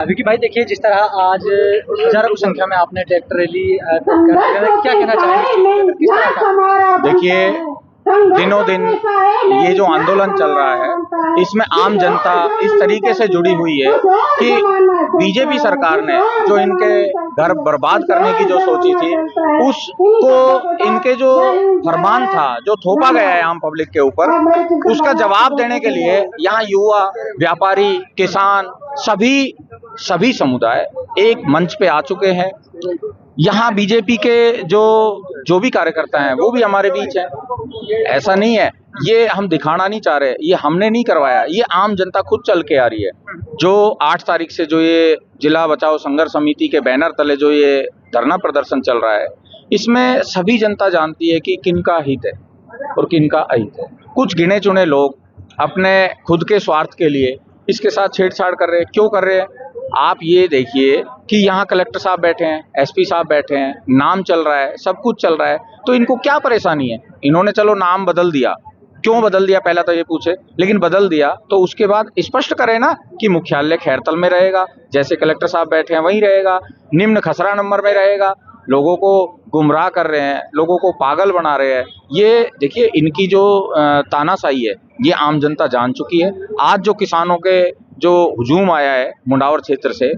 विकी भाई देखिए, जिस तरह आज हजारों की संख्या में आपने ट्रैक्टर रैली क्या कहना चाहेंगे, किस तरह का? देखिए, दिनों दिन ये जो आंदोलन चल रहा है, इसमें आम जनता इस तरीके से जुड़ी हुई है कि बीजेपी सरकार ने जो इनके घर बर्बाद करने की जो सोची थी, उसको इनके जो फरमान था, जो थोपा गया है आम पब्लिक के ऊपर, उसका जवाब देने के लिए यहाँ युवा, व्यापारी, किसान, सभी समुदाय एक मंच पे आ चुके हैं। यहाँ बीजेपी के जो भी कार्यकर्ता हैं वो भी हमारे बीच हैं। ऐसा नहीं है, ये हम दिखाना नहीं चाह रहे, ये हमने नहीं करवाया, ये आम जनता खुद चल के आ रही है। जो 8 तारीख से जो ये जिला बचाओ संघर्ष समिति के बैनर तले जो ये धरना प्रदर्शन चल रहा है, इसमें सभी जनता जानती है कि किनका हित है और किनका अहित है। कुछ गिने चुने लोग अपने खुद के स्वार्थ के लिए इसके साथ छेड़छाड़ कर रहे हैं। क्यों कर रहे हैं? आप ये देखिए कि यहाँ कलेक्टर साहब बैठे हैं, एसपी साहब बैठे हैं, नाम चल रहा है, सब कुछ चल रहा है, तो इनको क्या परेशानी है? इन्होंने चलो नाम बदल दिया, क्यों बदल दिया पहला तो ये पूछे, लेकिन बदल दिया तो उसके बाद स्पष्ट करें ना कि मुख्यालय खैरतल में रहेगा, जैसे कलेक्टर साहब बैठे हैं वहीं रहेगा, निम्न खसरा नंबर में रहेगा। लोगों को गुमराह कर रहे हैं, लोगों को पागल बना रहे हैं। ये देखिए, इनकी जो तानाशाही है ये आम जनता जान चुकी है। आज जो किसानों के जो हुजूम आया है मुंडावर क्षेत्र से,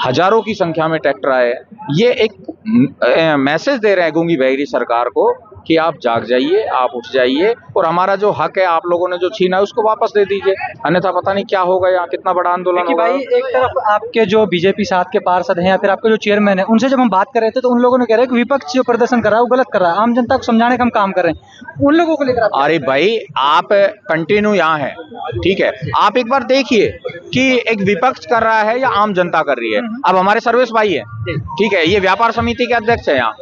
हजारों की संख्या में ट्रैक्टर आए हैं, ये एक मैसेज दे रहे हैं गूंगी बहरी सरकार को कि आप जाग जाइए, आप उठ जाइए और हमारा जो हक है आप लोगों ने जो छीना है उसको वापस दे दीजिए, अन्यथा पता नहीं क्या होगा, यहाँ कितना बड़ा आंदोलन होगा। भाई एक तरफ आपके जो बीजेपी साथ के पार्षद हैं या फिर आपके जो चेयरमैन है, उनसे जब हम बात कर रहे थे तो उन लोगों ने कह रहे हैं कि विपक्ष जो प्रदर्शन कर रहा है वो गलत कर रहा है, आम जनता को समझाने का हम काम कर रहे हैं, उन लोगों को लेकर। अरे भाई, आप कंटिन्यू यहाँ है, ठीक है, आप एक बार देखिए कि एक विपक्ष कर रहा है या आम जनता कर रही है। अब हमारे सर्वेश भाई है, ठीक है, ये व्यापार समिति के अध्यक्ष है, यहाँ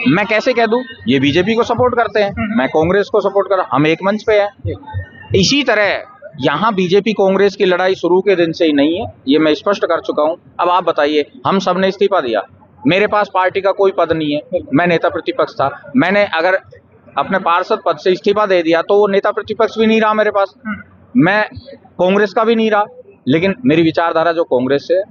मैं कैसे कह दूं ये बीजेपी को सपोर्ट करते हैं, मैं कांग्रेस को सपोर्ट कर रहा हूं, हम एक मंच पे हैं। इसी तरह यहाँ बीजेपी कांग्रेस की लड़ाई शुरू के दिन से ही नहीं है, ये मैं स्पष्ट कर चुका हूं। अब आप बताइए, हम सब ने इस्तीफा दिया, मेरे पास पार्टी का कोई पद नहीं है, मैं नेता प्रतिपक्ष था, मैंने अगर अपने पार्षद पद से इस्तीफा दे दिया तो वो नेता प्रतिपक्ष भी नहीं रहा मेरे पास, मैं कांग्रेस का भी नहीं रहा। लेकिन मेरी विचारधारा जो कांग्रेस से,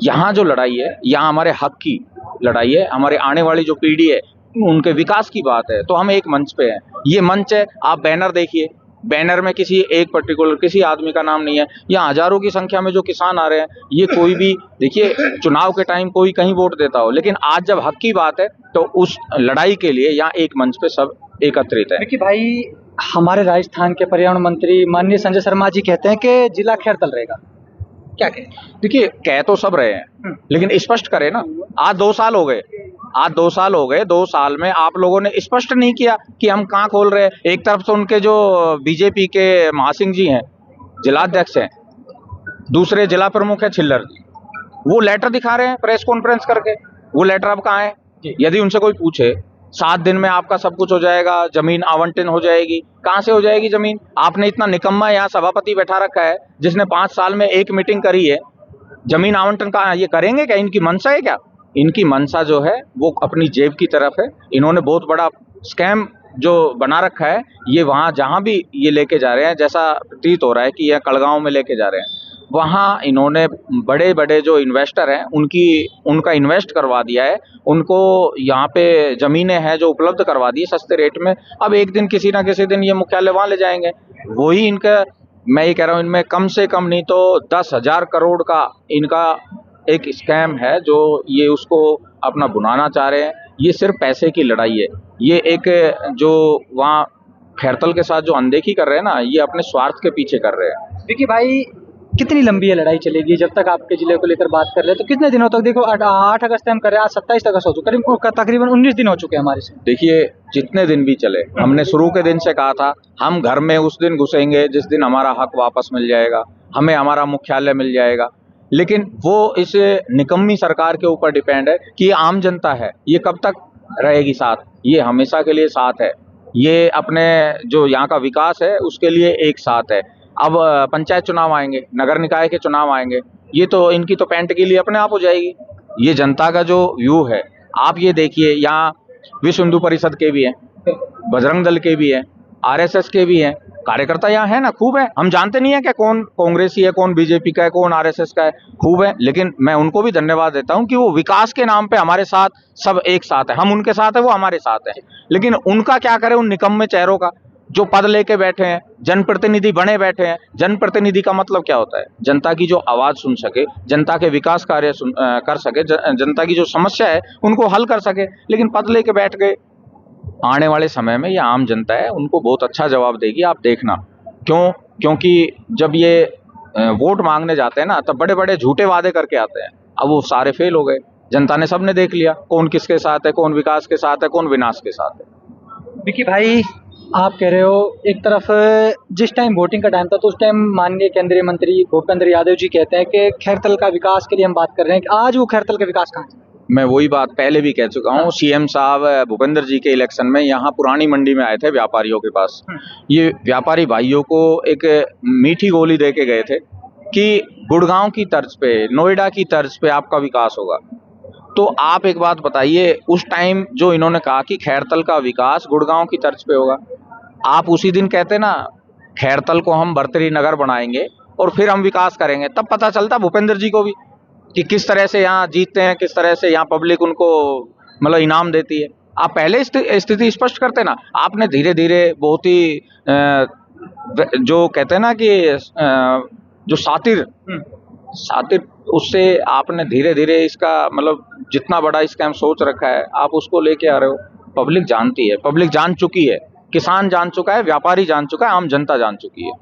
यहाँ जो लड़ाई है, यहाँ हमारे हक की लड़ाई है, हमारे आने वाली जो पीढ़ी है उनके विकास की बात है, तो हम एक मंच पे हैं। ये मंच है, आप बैनर देखिए, बैनर में किसी एक पर्टिकुलर किसी आदमी का नाम नहीं है। यहाँ हजारों की संख्या में जो किसान आ रहे हैं, ये कोई भी देखिए, चुनाव के टाइम कोई कहीं वोट देता हो, लेकिन आज जब हक की बात है तो उस लड़ाई के लिए यहाँ एक मंच पे सब एकत्रित है। देखिए भाई, हमारे राजस्थान के पर्यावरण मंत्री माननीय संजय शर्मा जी कहते हैं कि जिला खैरतल रहेगा, क्या कहें? देखिए, कह तो सब रहे हैं, लेकिन स्पष्ट करें ना। आज 2 साल हो गए, 2 साल में आप लोगों ने स्पष्ट नहीं किया कि हम कहाँ खोल रहे हैं। एक तरफ तो उनके जो बीजेपी के महासिंह जी हैं, जिलाध्यक्ष हैं, दूसरे जिला प्रमुख है छिल्लर जी, वो लेटर दिखा रहे हैं प्रेस कॉन्फ्रेंस करके, वो लेटर अब कहाँ है? यदि उनसे कोई पूछे 7 दिन में आपका सब कुछ हो जाएगा, जमीन आवंटन हो जाएगी, कहाँ से हो जाएगी जमीन? आपने इतना निकम्मा यहाँ सभापति बैठा रखा है जिसने 5 साल में एक मीटिंग करी है, जमीन आवंटन कहाँ? ये करेंगे क्या? इनकी मंशा है क्या? इनकी मंशा जो है वो अपनी जेब की तरफ है। इन्होंने बहुत बड़ा स्कैम जो बना रखा है, ये वहाँ जहाँ भी ये लेके जा रहे हैं, जैसा प्रतीत हो रहा है कि यह कड़गांव में लेके जा रहे हैं, वहाँ इन्होंने बड़े बड़े जो इन्वेस्टर हैं उनका इन्वेस्ट करवा दिया है, उनको यहाँ पे ज़मीनें हैं जो उपलब्ध करवा दी सस्ते रेट में। अब एक दिन किसी ना किसी दिन ये मुख्यालय वहाँ ले जाएंगे, वही इनका, मैं ये कह रहा हूँ, इनमें कम से कम नहीं तो 10,000 करोड़ का इनका एक स्कैम है जो ये उसको अपना बुनाना चाह रहे हैं। ये सिर्फ पैसे की लड़ाई है। ये एक जो वहाँ खैरतल के साथ जो अनदेखी कर रहे हैं ना, ये अपने स्वार्थ के पीछे कर रहे हैं। देखिए भाई, कितनी लंबी ये लड़ाई चलेगी? जब तक आपके जिले को लेकर बात कर रहे हैं तो कितने दिनों तक? देखो 8 अगस्त हम कर रहे हैं, आज 27 अगस्त हो चुका, तकरीबन 19 दिन हो चुके हैं हमारे से। देखिए, जितने दिन भी चले, हमने शुरू के दिन से कहा था हम घर में उस दिन घुसेंगे जिस दिन हमारा हक वापस मिल जाएगा, हमें हमारा मुख्यालय मिल जाएगा। लेकिन वो इस निकम्मी सरकार के ऊपर डिपेंड है कि ये आम जनता है, ये कब तक रहेगी साथ? ये हमेशा के लिए साथ है, ये अपने जो यहाँ का विकास है उसके लिए एक साथ है। अब पंचायत चुनाव आएंगे, नगर निकाय के चुनाव आएंगे, ये तो इनकी तो पैंट के लिए अपने आप हो जाएगी। ये जनता का जो व्यू है, आप ये देखिए, यहाँ विश्व हिंदू परिषद के भी हैं, बजरंग दल के भी हैं, आरएसएस के भी हैं, कार्यकर्ता यहाँ है ना, खूब है। हम जानते नहीं है कि कौन कांग्रेसी है, कौन बीजेपी का है, कौन आरएसएस का है, खूब है। लेकिन मैं उनको भी धन्यवाद देता हूं कि वो विकास के नाम पे हमारे साथ सब एक साथ है, हम उनके साथ है, वो हमारे साथ है। लेकिन उनका क्या करें उन निकम्मे चेहरों का, जो पद लेके बैठे हैं, जनप्रतिनिधि बने बैठे हैं। जनप्रतिनिधि का मतलब क्या होता है? जनता की जो आवाज सुन सके, जनता के विकास कार्य कर सके, जनता की जो समस्या है उनको हल कर सके। लेकिन पद लेके बैठ गए। आने वाले समय में ये आम जनता है, उनको बहुत अच्छा जवाब देगी, आप देखना। क्योंकि जब ये वोट मांगने जाते हैं ना, तब बड़े बड़े झूठे वादे करके आते हैं। अब वो सारे फेल हो गए। जनता ने सबने देख लिया कौन किसके साथ है, कौन विकास के साथ है, कौन विनाश के साथ है। विकी भाई, आप कह रहे हो एक तरफ जिस टाइम वोटिंग का टाइम था तो उस टाइम माननीय केंद्रीय मंत्री भूपेंद्र यादव जी कहते हैं कि खैरतल का विकास के लिए हम बात कर रहे हैं, कि आज वो खैरतल का विकास कहाँ है? मैं वही बात पहले भी कह चुका हूँ। सीएम साहब भूपेंद्र जी के इलेक्शन में यहाँ पुरानी मंडी में आए थे व्यापारियों के पास। ये व्यापारी भाइयों को एक मीठी गोली दे के गए थे कि गुड़गांव की तर्ज पे, नोएडा की तर्ज पे आपका विकास होगा। तो आप एक बात बताइए, उस टाइम जो इन्होंने कहा कि खैरतल का विकास गुड़गांव की तर्ज पे होगा, आप उसी दिन कहते ना खैरतल को हम बर्तरी नगर बनाएंगे और फिर हम विकास करेंगे, तब पता चलता भूपेंद्र जी को भी कि किस तरह से यहाँ जीतते हैं, किस तरह से यहाँ पब्लिक उनको मतलब इनाम देती है। आप पहले स्थिति स्पष्ट करते ना। आपने धीरे धीरे बहुत ही जो कहते हैं ना कि जो सातिर उससे आपने धीरे धीरे इसका मतलब जितना बड़ा स्कैम सोच रखा है आप उसको लेके आ रहे हो। पब्लिक जानती है, पब्लिक जान चुकी है, किसान जान चुका है, व्यापारी जान चुका है, आम जनता जान चुकी है।